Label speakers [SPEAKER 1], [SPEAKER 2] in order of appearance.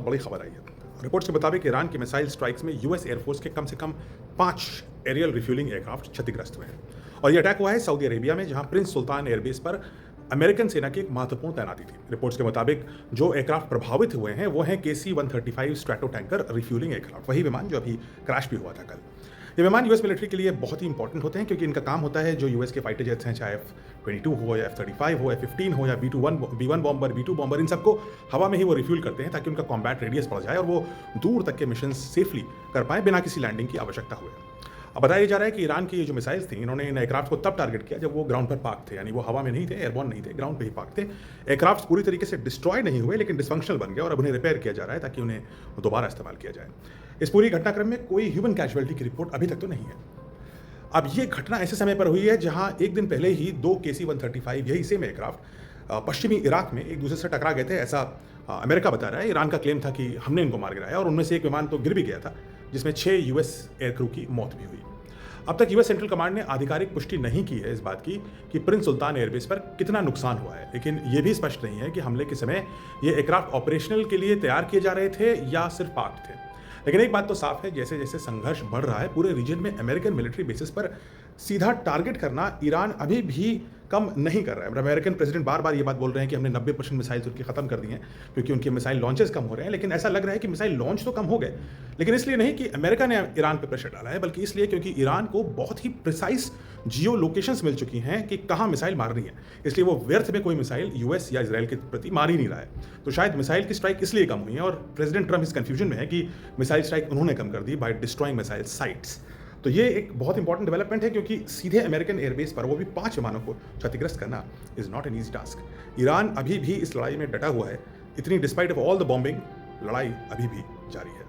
[SPEAKER 1] बड़ी खबर आई है। रिपोर्ट्स के मुताबिक ईरान की मिसाइल स्ट्राइक्स में यूएस एयरफोर्स के कम से कम 5 एरियल रिफ्यूलिंग एयरक्राफ्ट क्षतिग्रस्त हुए हैं और यह अटैक हुआ है सऊदी अरेबिया में, जहां प्रिंस सुल्तान एयरबेस पर अमेरिकन सेना की एक महत्वपूर्ण तैनाती थी। रिपोर्ट्स के मुताबिक जो एयरक्राफ्ट प्रभावित हुए हैं वो हैं KC-135 strato tanker refuelling aircraft, वही विमान जो अभी क्रैश भी हुआ था कल। ये विमान यूएस मिलिट्री के लिए बहुत ही इंपॉर्टेंट होते हैं क्योंकि इनका काम होता है जो यूएस के फाइटर जेट्स हैं, चाहे F-22 हो या F-35 हो, F-15 हो या B-1 बॉम्बर, B-2 बॉम्बर, इन सबको हवा में ही वो रिफ्यूल करते हैं ताकि उनका कॉम्बैट रेडियस बढ़ जाए और वो दूर तक के मिशन सेफली कर पाए बिना किसी लैंडिंग की आवश्यकता हुए। अब बताया जा रहा है कि ईरान की ये जो मिसाइल्स थी, इन्होंने इन एयरक्राफ्ट को तब टारगेट किया जब वो ग्राउंड पर पार्क थे, यानी वो हवा में नहीं थे, एयरबॉर्न नहीं थे, ग्राउंड पे ही पार्क थे। एयरक्राफ्ट पूरी तरीके से डिस्ट्रॉय नहीं हुए लेकिन डिसफंक्शनल बन गए और अब उन्हें रिपेयर किया जा रहा है ताकि उन्हें दोबारा इस्तेमाल किया जाए। इस पूरी घटनाक्रम में कोई ह्यूमन कैजुअलिटी की रिपोर्ट अभी तक तो नहीं है। अब ये घटना ऐसे समय पर हुई है जहां एक दिन पहले ही 2 KC-135 यही सेम एयरक्राफ्ट पश्चिमी इराक में एक दूसरे से टकरा गए थे, ऐसा अमेरिका बता रहा है। ईरान का क्लेम था कि हमने इनको मार गिराया और उनमें से एक विमान तो गिर भी गया था जिसमें 6 यूएस एयरक्रू की मौत भी हुई। अब तक यूएस सेंट्रल कमांड ने आधिकारिक पुष्टि नहीं की है इस बात की कि प्रिंस सुल्तान एयरबेस पर कितना नुकसान हुआ है, लेकिन यह भी स्पष्ट नहीं है कि हमले के समय ये एयरक्राफ्ट ऑपरेशनल के लिए तैयार किए जा रहे थे या सिर्फ पार्क थे। लेकिन एक बात तो साफ है, जैसे जैसे संघर्ष बढ़ रहा है पूरे रीजन में, अमेरिकन मिलिट्री बेसिस पर सीधा टारगेट करना ईरान अभी भी कम नहीं कर रहा है। अमेरिकन प्रेसिडेंट बार बार ये बात बोल रहे हैं कि हमने 90% मिसाइल्स उनकी खत्म कर दी हैं क्योंकि उनके मिसाइल लॉन्चेस कम हो रहे हैं, लेकिन ऐसा लग रहा है कि मिसाइल लॉन्च तो कम हो गए, लेकिन इसलिए नहीं कि अमेरिका ने ईरान पर प्रेशर डाला है, बल्कि इसलिए क्योंकि ईरान को बहुत ही प्रिसाइज जियो लोकेशंस मिल चुकी हैं कि कहाँ मिसाइल मारनी है, इसलिए वो व्यर्थ में कोई मिसाइल यूएस या इसराइल के प्रति मार ही नहीं रहा है। तो शायद मिसाइल की स्ट्राइक इसलिए कम हुई है और प्रेसिडेंट ट्रम्प इस कंफ्यूजन में है कि मिसाइल स्ट्राइक उन्होंने कम कर दी बाय डिस्ट्रॉइंग मिसाइल साइट्स। तो ये एक बहुत इंपॉर्टेंट डेवलपमेंट है क्योंकि सीधे अमेरिकन एयरबेस पर वो भी 5 विमानों को क्षतिग्रस्त करना is not an easy task. Iran अभी भी इस लड़ाई में डटा हुआ है, इतनी despite of all the bombing लड़ाई अभी भी जारी है।